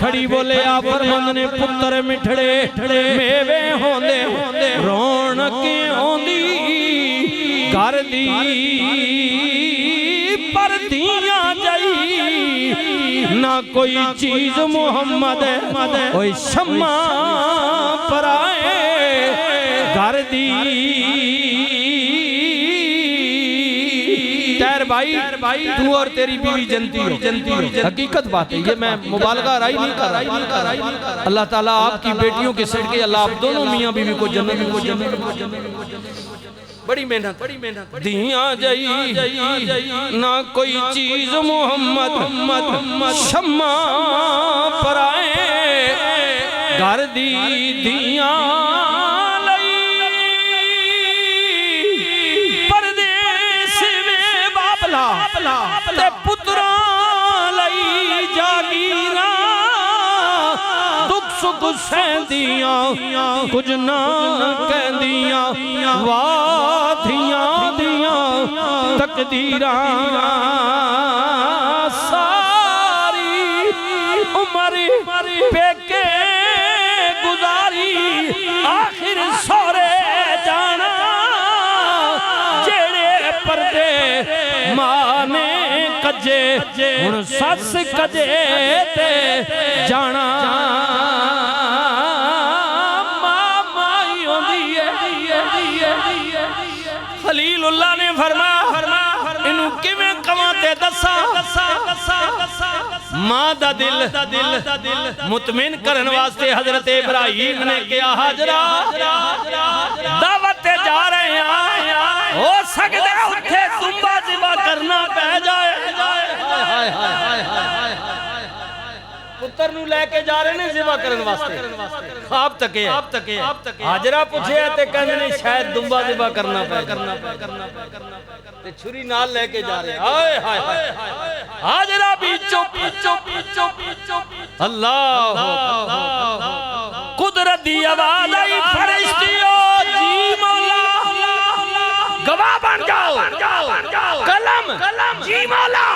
खड़ी बोले आ फरमंद ने पुत्र मिठड़े मेवे होंदे रौनक आउंदी घर दी पर दियां जाई ना कोई चीज मुहम्मद कोई शम्मा पराए घर दी भाई तू और तेरी बीवी जनती हो हकीकत बात है ये मैं मुबालगा राई नहीं कर रहा। अल्लाह ताला आपकी बेटियों के सदके अल्लाह आप दोनों मियां बीवी को जन्नत बड़ी मेहनत दिया जाई ना कोई चीज मोहम्मद शम्मा पराए घर दी दिया पुत्रा लई जागीरा दुख सुख सहदियां कुछ ना कहदियां वाधियां दियां तकदीरा सारी उम्र पेके गुजारी आखिर सोरे जाना जेड़े पर्दे माने कजे हुण सस कजे ते जाना माई होंदी है। खलीलुल्लाह ने फरमाया इनू किवें कवां ते दसा मां दा दिल मुतमिन करन वास्ते हजरत इब्राहिम ने कहा हाजरा दावत ते जा रहे हैं हो सकदा उत्थे दुम्बा ज़िबा करना पै जाए। पुत्र नू लेके जा रहे ने ज़िबा करन वास्ते ख्वाब तके हाजरा पूछे ते कहंदे ने शायद दुम्बा ज़िबा करना पै ते छुरी नाल लेके जा रहे हाय हाय हाजरा भी चुप अल्लाह कुदरत दी आवाज आई फरिश्तियों जी मौला गवाह बन जाओ कलम जी मौला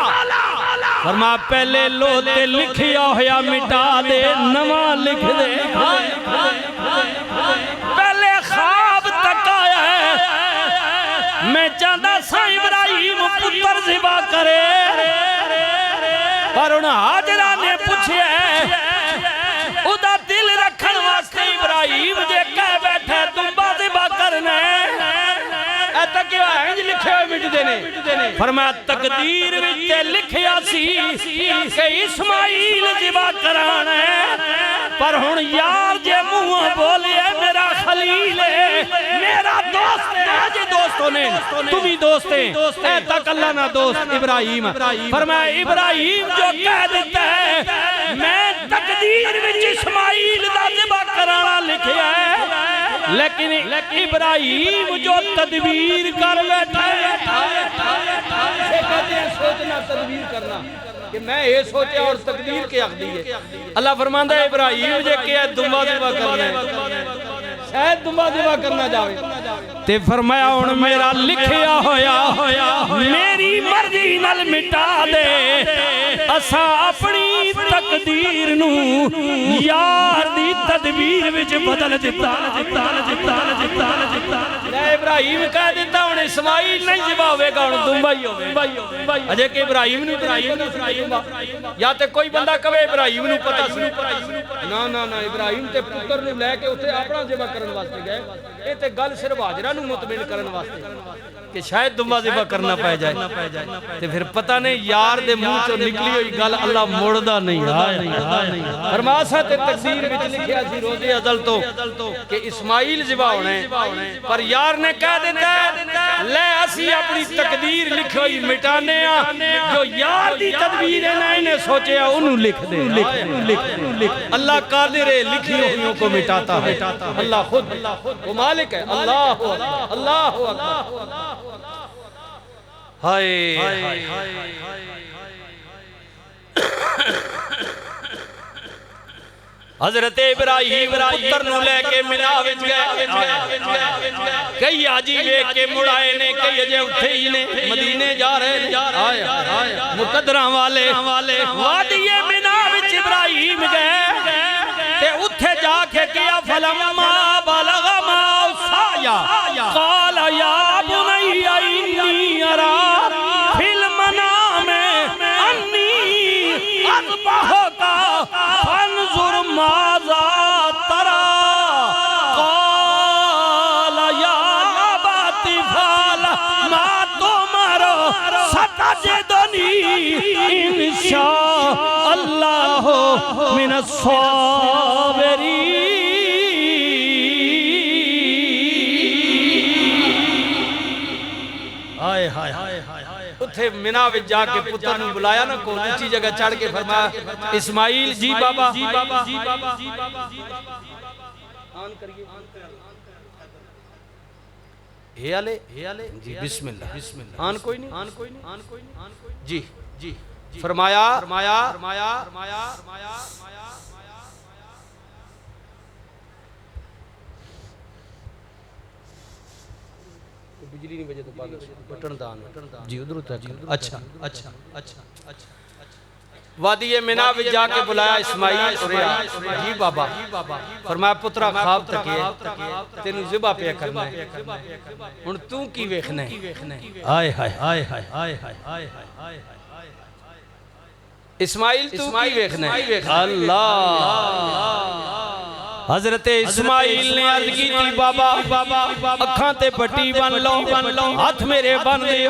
फरमा पहले लो ते लिखिया होया मिटा दे नवा लिख दे पहले ख्वाब तकाया है मैं चाहता सा इब्राहिम पुत्र ज़िबा करे पर उन हाजरा ने पूछे उदा दिल रखन वास्ते इब्राहिम जे कह बैठे दुम्बा ज़िबा करना फरमाया तकदीर विच लिखिया सी कि इस्माइल ज़िबा कराना है पर हुण यार जे मुंह बोले मेरा खलील है मेरा दोस्त है जे दोस्तों ने तुम ही दोस्त है तक अल्लाह ना दोस्त इब्राहिम फरमाया इब्राहिम जो कह देता है मैं तकदीर विच इस्माइल दा ज़िबा कराना लिखिया है लेकिन इब्राहिम जो तदबीर कर बैठा सोचना तदबीर करना कि मैं ये सोचा और तकदीर के अख्दी है। अल्लाह फरमांदा है इब्राहिम जे के दुम्बा ज़िबा करना है शायद दुम्बा ज़िबा करना जावे ते फरमाया हुण मेरा लिखिया होया मेरी मर्जी नाल मिटा दे असा अपनी तकदीर नू यार दी तदबीर विच बदल दिता इब्राहिम कह दिता हुण इस्माइल नहीं ज़िबा होवेगा हुण दुम्बा ही होवे अजे कि इब्राहिम या ते कोई बंदा कहे इब्राहिम नू पता सी ना इब्राहिम ते पुत्र नू लेके उत्थे अपना ज़िबा करन वास्ते गए ये ते गल सिर्फ हाजरा नू मुतमिन करन वास्ते कि शायद दुम्बा ज़िबा करना पै जाए ते फिर पता नहीं यार दे मुंह चों निकली हुई गल अल्लाह मोड़दा नहीं फरमासा ते तकदीर विच लिखिया सी रोज़े अज़ल तो कि इस्माइल ज़िबा होना है पर यार ने कह दिता ले असी अपनी तकदीर लिखी हुई मिटाने जो यार दी तदबीर है ना इन्हें सोचा उन्होंने लिख दे अल्लाह कादिर है लिखी हुई को मिटाता है अल्लाह खुद वो मालिक है अल्लाह हाय हजरत इब्राहिम पुत्र नु लेके मिना विच गए कई आजी वेख के मुड़ाए ने कई अजे उठे ही ने मदीने जा रहे ने आया मुकद्दरा वाले वादी मिना विच इब्राहिम इब्राहिम गए ते उथे जाके किया फलम्मा बलगा मासाया क़ाल या बुनैया इन्नी अरा फिल मनाम अन्नी अज़बहुका फंज़ुर माज़ा तरा क़ाल या अबती फ़अल मा तुमर सतजिदनी इंशाअल्लाह मिनस साबिरीन। हाय हाय उथे मिना विच जाके पुत्र नूं बुलाया ना, कोई ऊंची जगह चढ़ के फरमाया इस्माइल जी बाबा आन करिए हे आले जी बिस्मिल्लाह आन कोई नहीं जी फरमाया बिजली नहीं बजे तो बटन दान जी उधर अच्छा वादी मिना में जाके बुलाया इस्माइल जी बाबा फरमाया पुत्रा ख्वाब तके तेनू ज़िबा पे करना है हुण तू की वेखना है। हाय हाय इस्माइल तू की वेखना है। अल्लाह हजरत इस्माइल ने अर्ज की थी बाबा अखां ते पट्टी बन लो हाथ मेरे बन दे।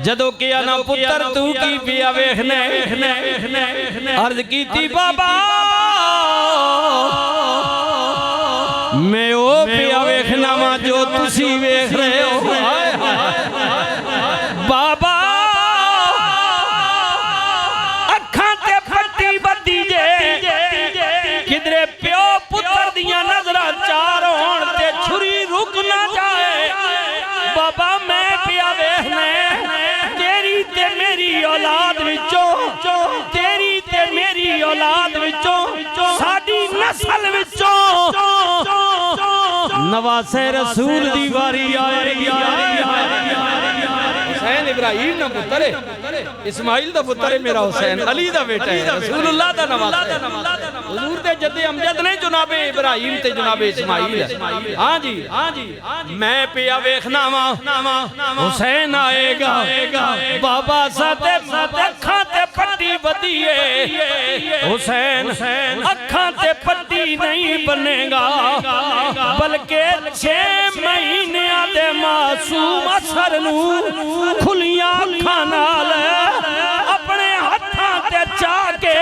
जदों किया ना पुत्र तू की पिया वेखना अर्ज की थी बाबा मैं ओ पिया वेखना वा जो तुसी वेख रहे हो। बाबा अखां ते पट्टी बद्दी जे किधरे प्यो पुत्र दियां नजरां चार होण ते छुरी रुक ना जाए। बाबा मैं पिया वेखना तेरी ते मेरी औलाद विचों तेरी ते मेरी औलाद विचों साडी नस्ल विचों नवासे रसूल दी वारी आएगी। हुसैन इब्राहिम दा पुत्र है, इस्माइल दा पुत्र है, मेरा हुसैन अली दा बेटा है, रसूलुल्लाह दा नवासा है। हुजूर दे जद्दे अमजद नहीं जनाबे इब्राहिम ते जनाबे इस्माइल है। हां जी मैं पिया वेखना वा हुसैन आएगा बाबा साथे अखां ते पट्टी बदीए हुसैन अखां ते पट्टी नहीं बनेगा बल्कि 6 महीने दे मासूम असर नू खुलियां अखां नाल अपने हत्थां ते चा के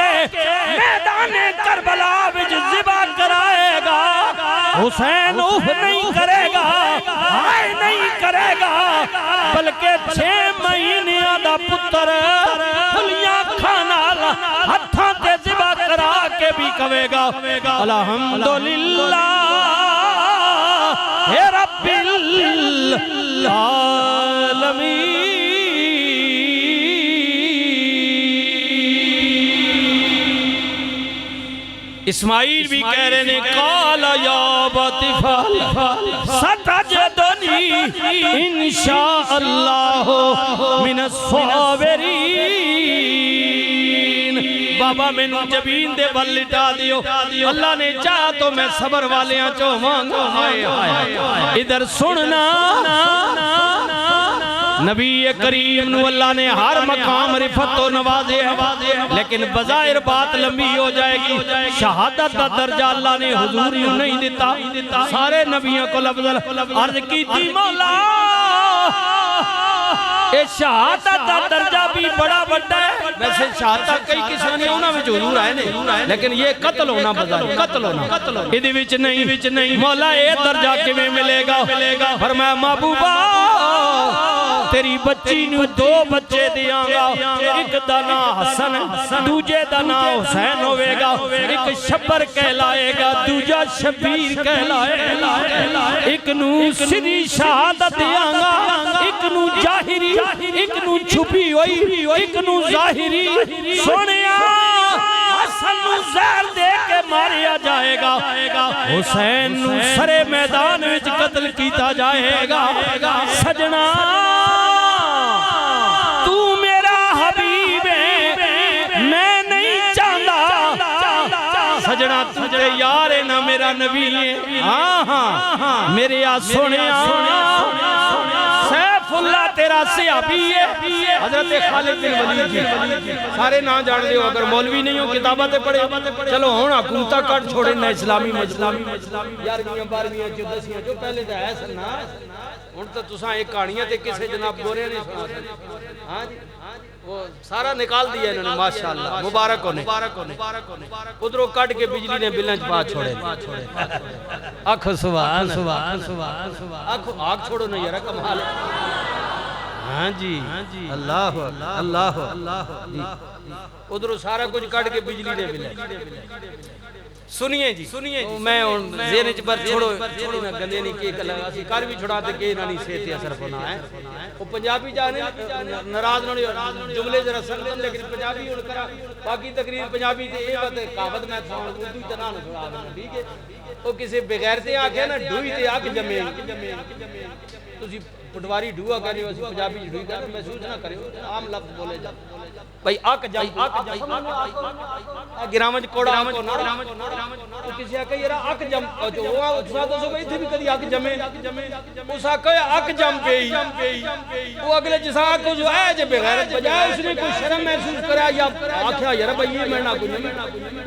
मैदाने करबला विच ज़िबा कराएगा। हुसैन उफ नहीं करेगा हाय नहीं करेगा बल्कि 6 महीने दा पुत्र खुलियां अखां नाल हत्थां ते ज़िबा करा के भी कहेगा अल्हम्दुलिल्लाह हे रब्बिल आलमीन। इस्माइल भी कह रहे ने काला या बतिफल सतजदनी इंशाअल्लाह मिनस साबिरीन। बाबा मैनू जबीन दे बल लिटा दियो अल्लाह ने चाहा तो मैं सबर वालियां चो होवांगा। इधर सुनना नबी करीम नू अल्लाह ने हर मकाम रिफत तो नवाजे है लेकिन बज़ाहिर बात लंबी हो जाएगी। शहादत का दर्जा अल्लाह ने हुजूर नू नहीं दिता, सारे नबियों को अफजल अर्ज की थी मौला ये शहादत का दर्जा भी बड़ा बड़ा है। वैसे शहादत कई किस्म ने उन्हां विच हुजूर आए ने लेकिन ये कत्ल होना बज़ाहिर कत्ल होना इहदे विच नहीं। मौला ये दर्जा किवें मिलेगा? फरमाया महबूबा तेरी बच्ची नू 2 बच्चे दियांगा, एक दा नाम हसन दूजे दा नाम हुसैन होवेगा। एक शब्बर कहलाएगा दूजा शबीर कहलाएगा। एक नू सीधी शहादत दियांगा, एक नू जाहिरी, एक नू छुपी हुई, एक नू जाहिरी। सोनिया हसन नू जहर दे के मारिया जाएगा, हुसैन नू सरे मैदान विच कत्ल कीता जाएगा। सजना सजना तू ते यार है ना मेरा नबी है। हाँ हाँ मेरे आ सोने सैफुल्लाह तेरा सहाबी है हजरत खालिद बिन वलीद जी। सारे ना जान लियो अगर मौलवी नहीं हो किताबां ते पढ़े। चलो हुण हुकूमत कट छोड़े ना इस्लामी मजलामी 11वीं 12वीं 10वीं जो पहले तो है सन ना हुण तो तुसां एक कहानियां ते किसे जनाब गोरे ने सुना। हां जी वो सारा निकाल दिया इन्होंने माशाअल्लाह मुबारक होने। उधरों कट के बिजली ने बिल्लां च पा छोड़े। अख सुभान सुभान सुभान सुभान आग छोड़ो ना यार कमाल। हाँ जी अल्लाह अल्लाह अल्लाह उधरों सारा कुछ कट के बिजली ने बिल्लां। सुनिए जी मैं ज़हन च पर छोड़ो ना गंदे नहीं के लगा सी कर भी छुड़ा ते के ना नहीं सेहत ते असर होना है। वो पंजाबी जाने नाराज ना जुमले जरा संगत लेकिन पंजाबी हुन करा बाकी तकरीर पंजाबी ते ए बात कहावत मैं उर्दू च ना सुना देना ठीक है। वो किसी बगैर ते आखे ना ढूई ते अग जमे तुसी पटवारी ढूआ करे असि पंजाबी ढूई कर महसूस ना करियो आम लफ्ज बोले जा भाई अक जम गिरामज कोड़ा को ना किसी आके यार अक जम जो वो दूसरा तो भाई इथे भी कदी अक जमे उस आके अक जम पेई वो अगले जिसा को जो है जे बेगैरत बजाय उसने कोई शर्म महसूस करा या आख्या यार भाई ये मैं ना कोई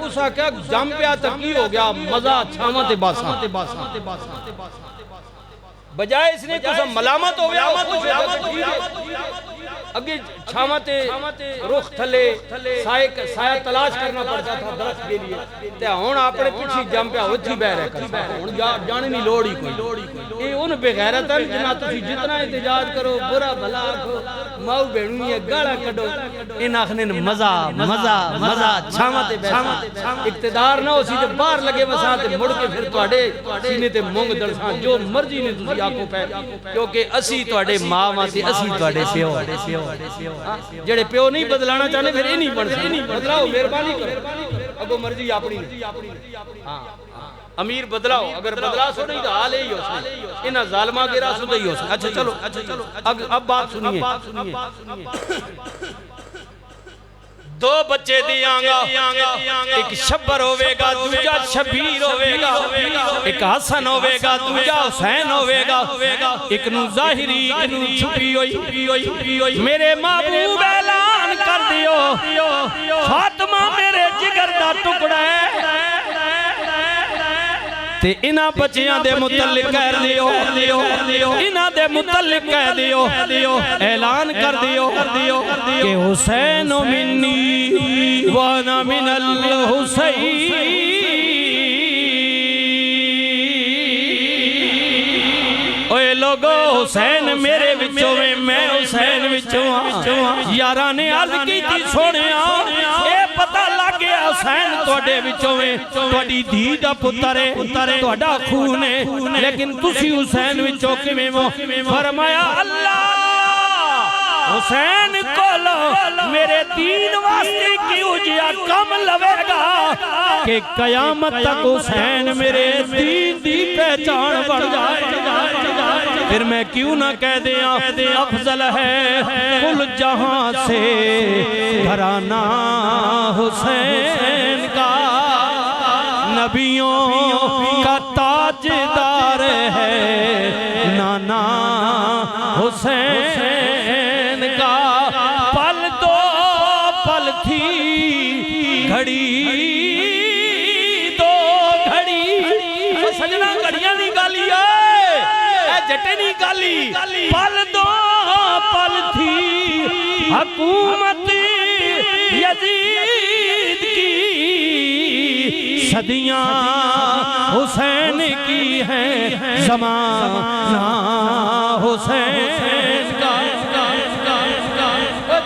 उस आके जम पे तक की हो गया मजा छावा ते बासा बजाय इसने कुछ मलामत हो गया अगे छावते रुख थले साया तलाश करना पड़ता था दरख्त के लिए ते हुन अपने पिछी जम पे उठी बह रहा हुन जाने नहीं लोड़ ही कोई। ये उन बेगैरतन जना तुसी जितना एहतजाज करो बुरा भला आखो माऊ भेणू ये गाला कढो इन आखने मजा मजा मजा छावते बैठा इक्तदार ना होसी ते बाहर लगे वसा ते मुड़ के फिर तुहाडे सीने ते मूंग दलसा जो मर्जी ने तुसी आखो पै क्योंकि असी तुहाडे मां वां ते असी तुहाडे प्यो जेड़े प्यो नहीं बदलाना चाहते फिर ये नहीं बन सकते बदलाओ मेहरबानी करो अगो मर्जी अपनी। हाँ अमीर बदलाओ अगर बदला सो नहीं तो हाल ही हो इन जालिमा के रासों ही हो। अच्छा चलो अब बात सुनिए। दो बच्चे दियांगा एक शब्बर होवेगा दूजा शबीर होवेगा एक हसन होवेगा दूजा हुसैन होवेगा एक नु जाहिरी एक नु छुपी होई मेरे महबूब ऐलान कर दियो फातिमा मेरे जिगर दा टुकड़ा है ते इना बच्चियां दे मुतल्लिक कह दियो इना दे मुतल्लिक कह दियो ऐलान कर दियो कि हुसैन मिन्नी व अना मिनल हुसैन। ओए लोगो हुसैन मेरे विचों में मैं हुसैन विचों हां। यारा ने अर्ज कीती सोनिया ए पता लग गया हुसैन तुहाडे विचों में तुहाडी धी दा पुत्तर है तुहाडा खून है लेकिन तुसी हुसैन विचों किवें हो। फरमाया अल्लाह हुसैन कोलो मेरे दीन वास्ते क्यों जिया कम लवेगा कि कयामत तक हुसैन मेरे दीन दी पहचान बन जाए। फिर मैं क्यों ना कह दिया अफजल है कुल जहां से घराना हुसैन का नबियों का ताजदार है नाना हुसैन का। पल दो पल थी घड़ी दो घड़ी सजना घड़ियां दी गाली है जटे दी गाली पल दो पल थी हुकूमत यजीद की सदियां हुसैन की है ज़माना हुसैन का।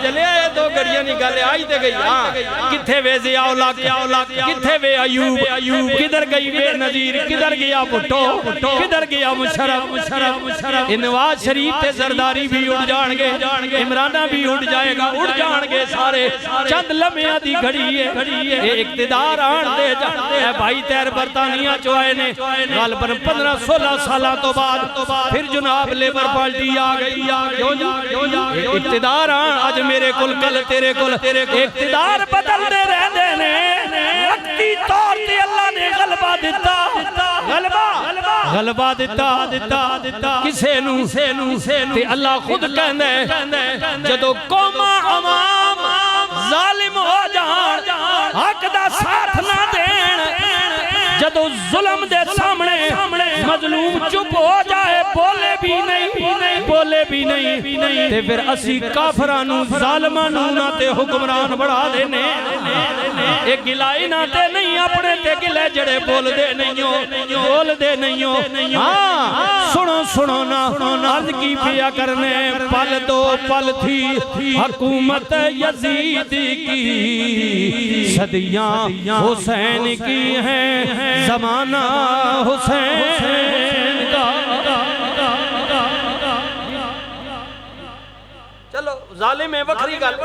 चले आए दो घड़ियां नी गल आई ते गई। हां किथे वे ज़ियाउल्लाह किथे वे अयूब किधर गई वे नज़ीर किधर गया भुट्टो किधर गया मुशर्रफ। नवाज शरीफ ते जरदारी भी उड़ जाएंगे इमराना भी उड़ जाएगा उड़ जाएंगे सारे चंद लम्हियां दी घड़ी है ये इक्तदार आन दे जाते है भाई तैर बरतानिया चो आए ने गलबन 15-16 साल तो बाद फिर जनाब लेबर पार्टी आ गई इक्तदार आन अज मेरे कुल कल तेरे कुल इक्तदार बदलते रहते ने वक्ती तौर ते अल्लाह गलबा दिता किसे नू ते अल्लाह खुद कहंदा है जदों कौमां अवाम जालिम हो जान हक दा साथ ना देन जदों जुल्म दे सामने मजलूम चुप हो जाए बोले भी नहीं ते फिर असी काफरां नू जालिमां नू ना ते हुक्मरान बढ़ा देने ए गिलाई ना ते नहीं अपने ते गिले जड़े बोलदे नहीं हो हां सुनो ना अर्ज की पिया करने पल दो पल थी हुकूमत यजीद की सदियां हुसैन की हैं ज़माना हुसैन का। चलो जालिम है वखरी गल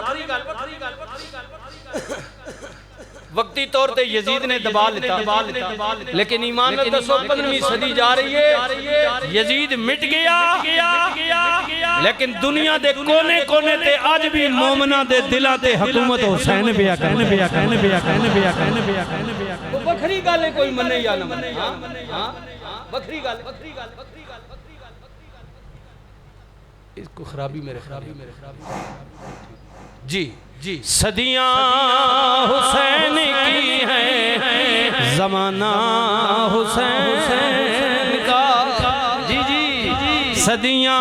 वक्ती तौर पे यजीद ने दबा लेता लेकिन ईमान में दसो 15वीं सदी जा रही है यजीद मिट गया लेकिन दुनिया दे कोने कोने ते आज भी मोमना दे दिला ते हुकूमत हुसैन बिया कहने वखरी गल है कोई मने या ना मने हां वखरी गल इसको खराबी मेरे जी सदियां हुसैन की हैं ज़माना हुसैन का जी सदियां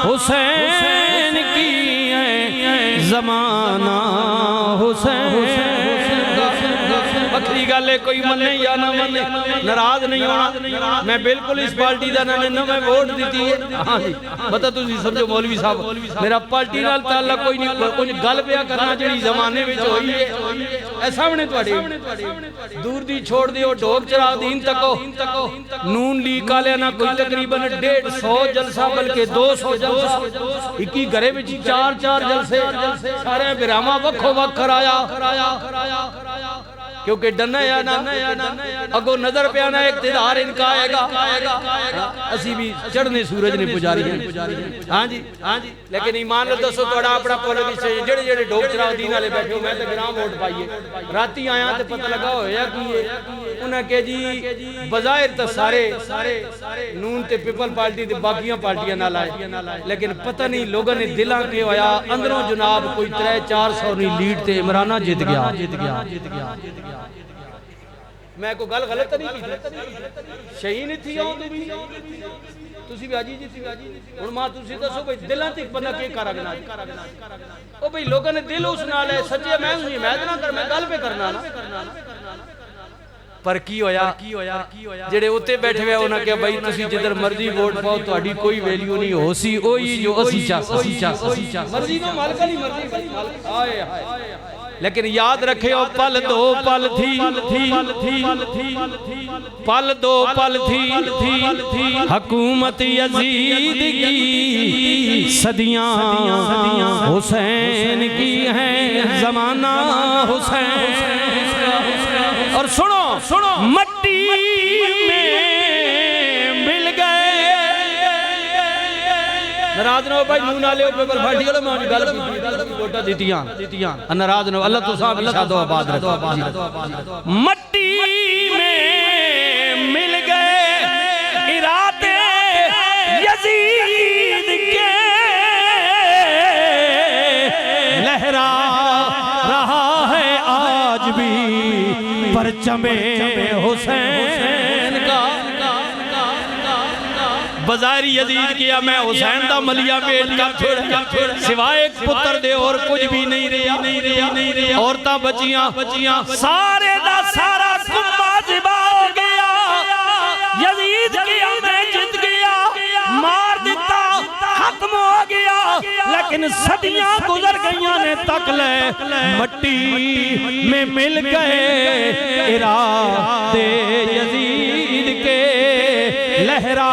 हुसैन की हैं ज़माना हुसैन बखरी गल है कोई मने या ना मने नाराज नहीं होना मैं बिल्कुल इस पार्टी का ना मैं वोट दी है हाँ जी बता तुम समझो मौलवी साहब मेरा पार्टी नाल ताल्लुक कोई नहीं कुछ गल पिया करना जी जमाने में हुई है सामने दूर दी छोड़ दियो ढोक चरा दीन तको नून लीग वाले ना कोई तकरीबन 150 जलसा बल्कि 200 जलसा एक ही घरे में 4 जलसे सारे बिरामा वखो वख कराया क्योंकि डना या ना अगो नजर पे आना इक़्तिदार इनका आएगा असी भी चढ़ने सूरज ने पुजारी है हां जी लेकिन ईमान लो दसो तोड़ा अपना पॉलिटिशियन जेड़े डोक चराव दीन वाले बैठे हो मैं तो ग्राम वोट पाइए राती आया तो पता लगा होया कि उन्हें के जी बजाहिर तो सारे नून ते पीपल पार्टी ते बाकियां पार्टियां नाल आए लेकिन पता नहीं लोगों ने दिलां के होया अंदरों जनाब कोई 300-400 नी लीड ते इमराना जित गया मैं को गल गलत नहीं की शहीद नहीं थी तुसी भी आजी जी हुन मां तुसी दसो भाई दिलां ते बंदा के करगना ओ भाई लोगों ने दिल उस नाल है सच्चे मैं ना कर मैं गल पे करना ना पर की होया जेड़े उत्ते बैठे हुए उन्हां के भाई तुसी जिधर मर्जी वोट पाओ तोड़ी कोई वैल्यू नहीं होसी ओही जो असी चा मर्जी नो मालिक दी मर्जी हाय लेकिन याद रखे पल दो पल थी हुकूमत यजीद की सदियां हुसैन की हैं ज़माना हुसैन और सुनो मट्टी में मिल गए नाराज नो भाई नून वाले पेपर फाटी वाले मैं गल की वोटा दितियां नाराज नो अल्लाह तो साहब शादो आबाद रखो मट्टी में मिल गए इरादे यजीद के लहरा रहा है आज भी परचमे हुसैन का बजारी यजीद किया मैं हुसैन दा मलिया बेच कर छोड़ सिवाय एक पुत्र दे और कुछ भी नहीं रहा औरतां बचियां सारे दा सारा कुंबा जिबा हो गया यजीद किया मैं जित गया मार दिता खत्म हो गया लेकिन सदियां गुजर गईयां ने तक ले मट्टी में मिल गए इरादे यजीद के लहरा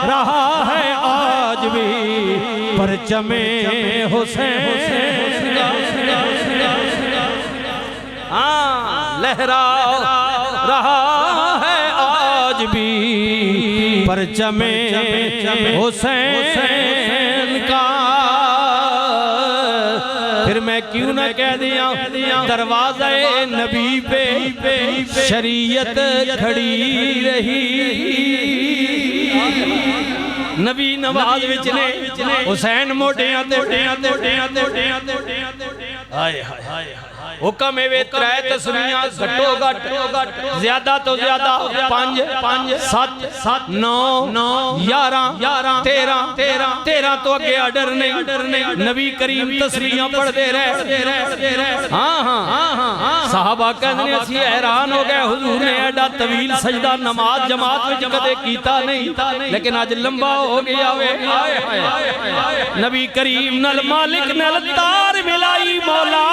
रहा है आज भी परचमे हुसैन हाँ लहरा रहा है आज भी परचमे हुसैन का फिर मैं क्यों ना कह दिया दरवाज़े नबी पे शरीयत खड़ी रही। नबी नवाज विच ने हुसैन मोटियां हाय हाय हुक्म वे त्रै तस्वीरां घट्टो घट ज्यादा तो ज्यादा 5 7 9 11 13 तो अगे आर्डर नहीं। नबी करीम तस्वीरां पढ़ते रहे। हाँ साहबा कहते असी हैरान हो गए हुजूर ने एडा तवील सजदा नमाज जमात विच कदे कीता नहीं लेकिन अज लंबा हो गया वे। नबी करीम नल मालिक नल तार मिलाई मौला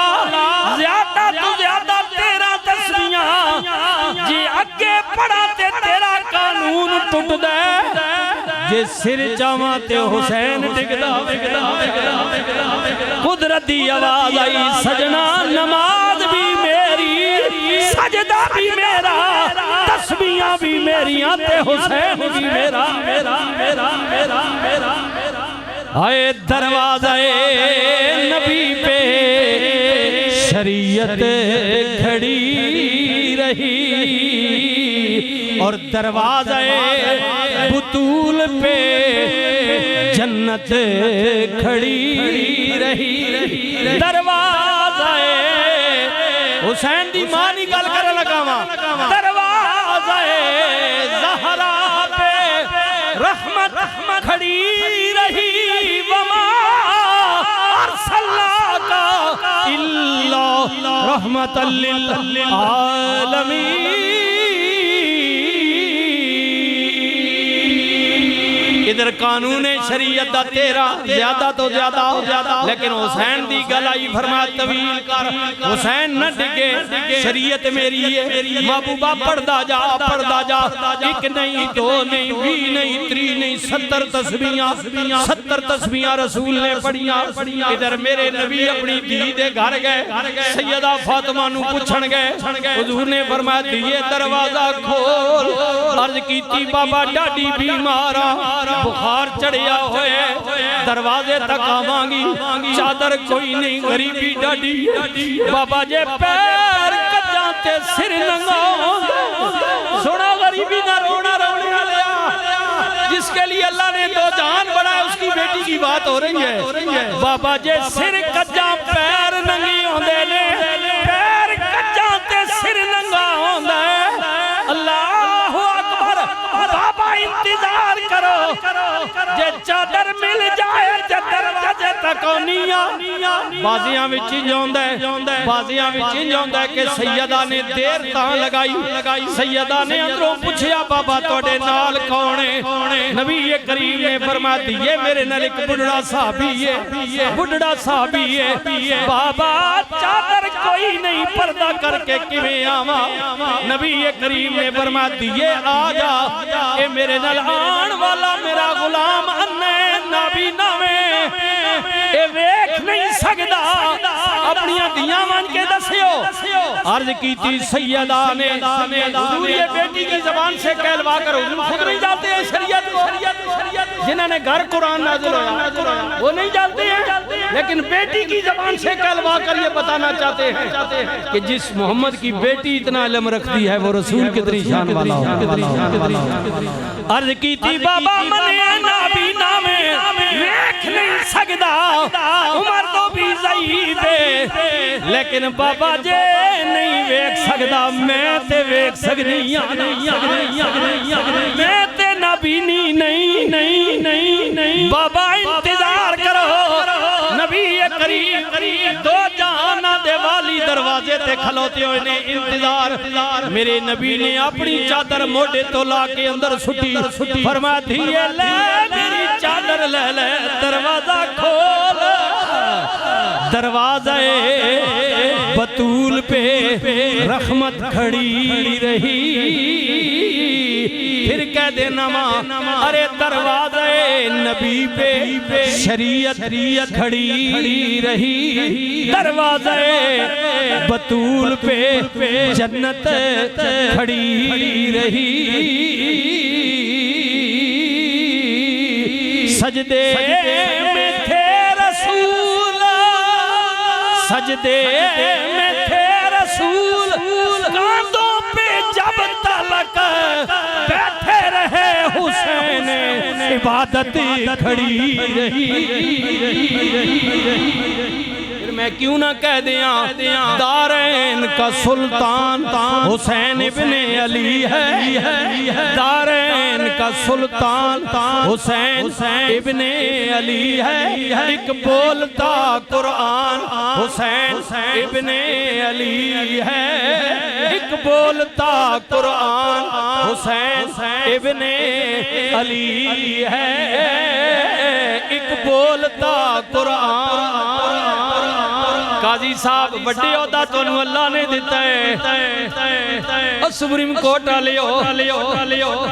ज्यादा तो ज्यादा 13 तस्वीरां जे अगे पढ़ा ते तेरा कानून टुट दे जे सिर चावा ते हुसैन डिगदा। कुदरत दी आवाज आई सजना नमाज भी मेरी सजदा भी मेरा तस्बीहां भी मेरियां ते हुसैन भी मेरा। आए दरवाज़े नबी पे शरीयत खड़ी रही और दरवाज़े बुतूल पे जन्नत खड़ी रही। दरवाज़े हुसैन दी मां नी गल कर लगावा दरवाज़े ज़हरा पे रहमत खड़ी रही। वमा अरसलनाका इल्ला रहमतल लिल आलमीन। इधर कानून शरीयत दा 13 ज्यादा तो ज्यादा लेकिन हुसैन दी गल आई फरमाया तवील कर हुसैन न डिगे शरीयत मेरी है। महबूबा पढ़दा जा एक नहीं दो नहीं 20 नहीं 30 नहीं 70 तस्बीहां रसूल ने पढ़ियां। इधर मेरे नबी अपनी धी दे घर गए सैयदा फातिमा नु पुछण गए हुजूर ने फरमाया दिए दरवाजा खोल। अर्ज कीती बाबा डाडी बीमार बुखार चढ़िया होए दरवाजे तक आवांगी चादर कोई नहीं गरीबी डाडी। बाबा जे पैर कच्चा ते सिर नंगा सोना गरीबी ना रोना रोने वाले जिसके लिए अल्लाह ने 2 जान बढ़ाया उसकी बेटी की बात हो रही है। बाबा जे सिर कच्चा पैर नंगी होंदे ने पैर कच्चा ते सिर नंगा होंदा अल्लाह अकबर। बाबा इंतजार करो जे चादर मिल जाए ते दरवाजे तक आनिया बाजियां विच जांदा है कि सैयदा ने देर तां लगाई। सैयदा ने अंदरों पूछया बाबा तोड़े नाल कौन है। नबी करीम ने फरमाया दिए मेरे नाल एक बुढ़ड़ा साहबी है। बाबा चादर कोई नहीं पर्दा करके किवें आवा। नबी करीम ने फरमाया दिए आ जा ए मेरे नाल आन वाला मेरा गुलाम अन्ने नाबीना में ए वेख नहीं सकदा अपनी दियां मान के दसियो। अर्ज कीती सैयदा ने हुजूर ये बेटी की जबान से कहलवा कर हुजूर खुद नहीं जानते हैं शरीयत को। जिन्होंने घर कुरान नाज़िल होया वो नहीं जानते हैं लेकिन बेटी की जबान से कहलवा कर ये बताना चाहते हैं कि जिस मोहम्मद की बेटी इतना इल्म रखती है वो रसूल कितनी शान वाला हो। अर्ज कीती बाबा मने नाबीना में वेख नहीं सकदा उमर तो भी ज़ईफ़ है लेकिन बाबा जे नहीं वेख सकदा मैं ते वेख सकदी मैं ते नाबीनी नहीं। बाबा इंतजार करो नबी करीम 2 जहाना दे वाली दरवाजे ते खलोते हुए ने इंतजार। मेरे नबी ने अपनी चादर मोढे तो ला के अंदर सुटी फरमाया दिए ले मेरी चादर ले दरवाजा खोल। दरवाज़े बतूल पे रहमत खड़ी रही। फिर कह देना मां अरे दरवाज़े नबी पे शरीयत खड़ी रही। दरवाज़े बतूल पे जन्नत खड़ी रही। सजदे में थे रसूल सजदे में थे रसूल, कांधों पे जब तलक बैठे रहे हुसैन, इबादत खड़ी रही। मैं क्यों ना कह दिया दारैन का सुल्तान हुसैन इब्ने अली है, दारैन का सुल्तान हुसैन इब्ने अली है। एक बोलता कुरान हुसैन इब्ने अली है, एक बोलता कुरान हुसैन इब्ने अली है, एक बोलता कुरान। काजी साहब बड़े ओहदा तुहानू अल्लाह ने दिता है, सुप्रीम कोर्ट वाले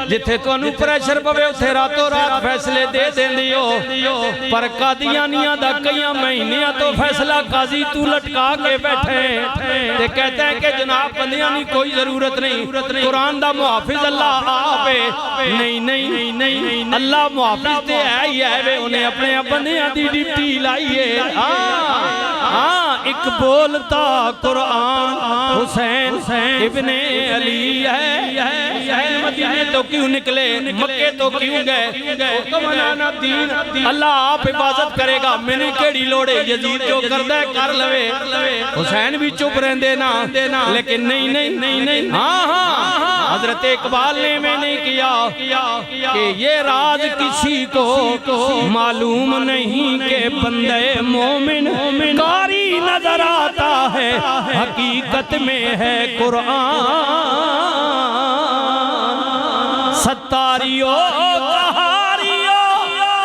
जिथे तुहानू प्रेशर पवे उथे रातों रात फैसले दे देंदे हो, पर कादियानियां दा कई महीनों तो फैसला काजी तू लटका के बैठे ते कहता है कि जनाब बंदियां की कोई जरूरत नहीं, कुरान दा मुहाफिज अल्लाह आप है। नहीं नहीं नहीं अल्लाह मुहाफिज ते है ही है वे, उन्हें अपने बंदियां दी ड्यूटी लाई है। एक बोलता कुरान हुसैन इब्ने अली है। मदीने तो क्यों निकले, मक्के तो क्यों गए, अल्लाह आप हिफाजत करेगा, मैंने केड़ी लोड़े, यजीद जो करदा है कर लवे। हुसैन भी चुप रहंदे ना, लेकिन नहीं नहीं नहीं नहीं हाँ हजरत इकबाल ने में नहीं किया कि ये राज किसी को मालूम नहीं के बंदे मोमिन कारी नजर आता है, हकीकत में है कुरान। सत्तारियो कहारियो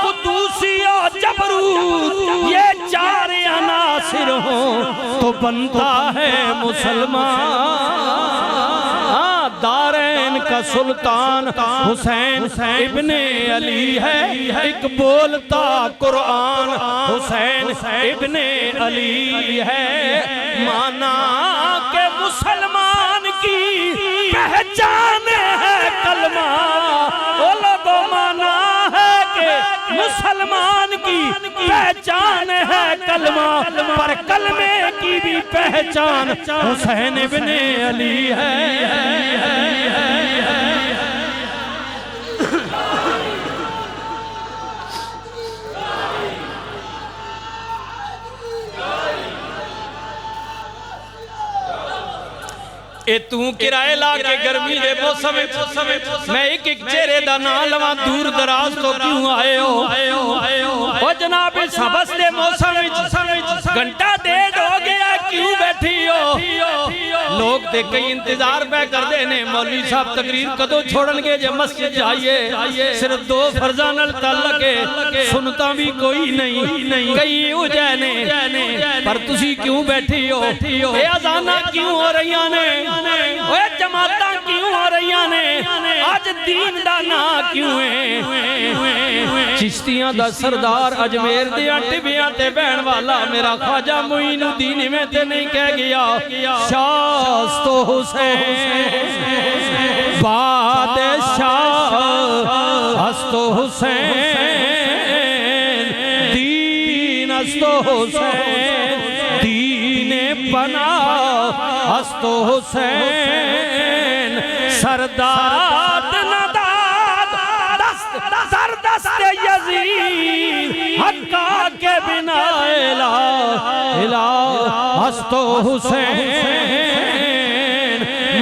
कुदूसियो जबरूत ये चार अनासिर हो तो बनता है मुसलमान। दारैन का सुल्तान हुसैन इब्ने अली है, एक बोलता कुरान हुसैन इब्ने अली है। माना के मुसलमान की पहचान है कलमा, वो लोगों माना है कि मुसलमान की पहचान है कलमा, पर कलमे की भी पहचान हुसैन इब्ने अली है। ए तू किराए ला के गर्मी दे मौसम मैं एक एक चेहरे दा नाम लवां, दूर दराज तो क्यों आए हो? ओ जनाब इस हबस दे मौसम घंटा डेढ़ हो गया, क्यों बैठी हो? लोग ते कई इंतजार पे करते ने, मौलवी साहब तकरीर कदों छोड़नगे जे मस्जिद जाइए, सिर्फ दो फर्जा नाल ताल्लुक है, सुनता भी कोई नहीं, कई उजै ने, पर तुसी क्यों बैठी हो? ए अज़ाना क्यों हो रही ने, ओए जमाता क्यों हो रही ने, आज दीन दा ना क्यों है? चिश्तियां दा सरदार अजमेर दे टिबियां ते बहन वाला मेरा ख्वाजा मोइनुद्दीन में ते नहीं कह गया, शाह तो हुसैन बादशाह हस्तो हुसैन दीन हस्तो हुसैन दीने बना हस्तो हुसैन सरदार नदाद दस्त दर दस्त यजीद हक्का के बिना इला इला हस्तो हुसैन।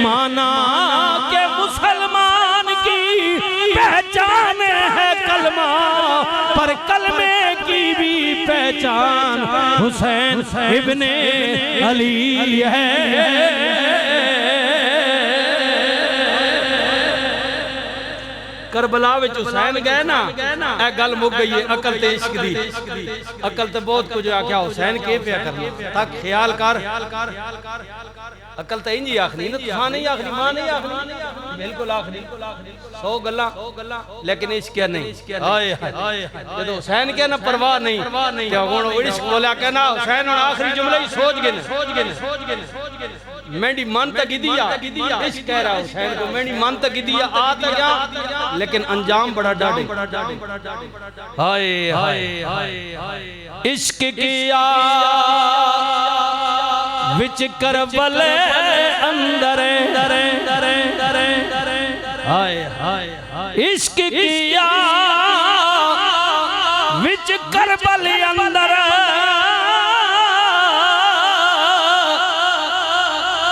माना के मुसलमान की पहचान है कलमा, पर कलमे की भी पहचान हुसैन इब्ने अली है। करबला विच हुसैन गए ना, ए गल मुक गई है। अकल ते इश्क दी, अकल ते बहुत कुछ आख्या, हुसैन के पे करना तक ख्याल कर। अकल तो इंजी आखनी ना, तुसां नहीं आखनी, मां नहीं आखनी, बिल्कुल आखनी 100 गल्लां, लेकिन इश्क क्या नहीं। हाय हाय जदों हुसैन के ना परवाह नहीं, क्या हुण इश्क बोलिया कहना हुसैन हुण आखिरी जुमले ही सोच गए मेरी मन तक दिया, इश्क कह रहा हुसैन को, मेरी मन तक दिया आ तो जा, लेकिन अंजाम बड़ा डाढ़े। हाय हाय हाय इश्क किया विच करबल अंदर हाय इश्क किया विच करबल अंदर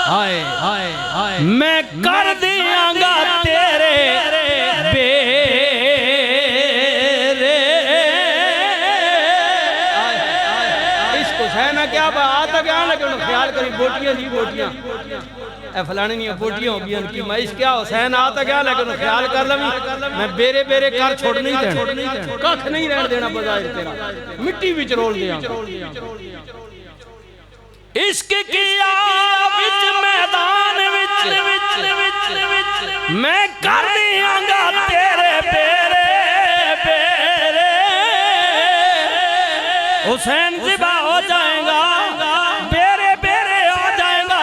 हाय मैं कर दियांगा तेरे क्या बात है क्या लगे ख्याल करी बोटियां जी बोटियां ए फलाने नहीं बोटियां हो गई की मैं क्या हुसैन आता क्या लगे ख्याल कर लवी मैं बेरे बेरे कर छोड़ नहीं देना कख नहीं रहन देना बजाय तेरा मिट्टी विच रोल देंगा इश्क किया विच मैदान विच मैं कर दियांगा तेरे बेरे बेरे हुसैन ज़िबा हो जाएगा बेरे बेरे आ जाएगा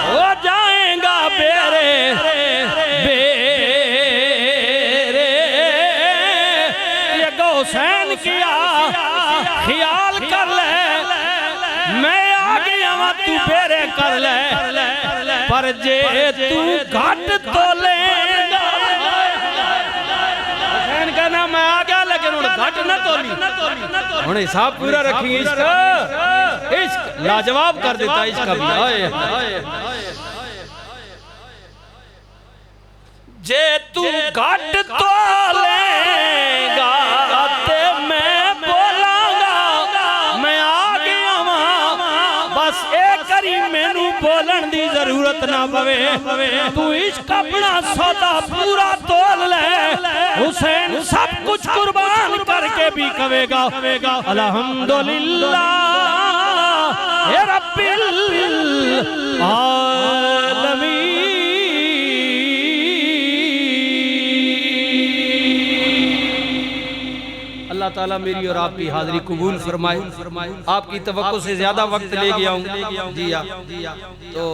हो जाएगा बेरे बेरे ये हुसैन किया ख्याल कर ले मैं आ गया वहां तू बेरे कर ले पर जे तू घट तो लेगा हुसैन का नाम मैं आ गया लेकिन घट न तोली हुणे हिसाब पूरा रखी इश्क लाजवाब कर देता इसका भी जे तू घट तोलेगा ते मैं बोलांगा मैं आ गया वहां बस एक करी मैनू बोलन दी जरूरत ना पवे तू इश्क अपना सौदा पूरा तोल ले हुसैन सब कुछ कुर्बान करके भी कहेगा अल्हम्दुलिल्लाह या रब्बिल आलमीन। अल्लाह ताला मेरी और आपकी हाजिरी कबूल फरमाए। आपकी तवक्को से ज्यादा वक्त ले गया हूँ जी तो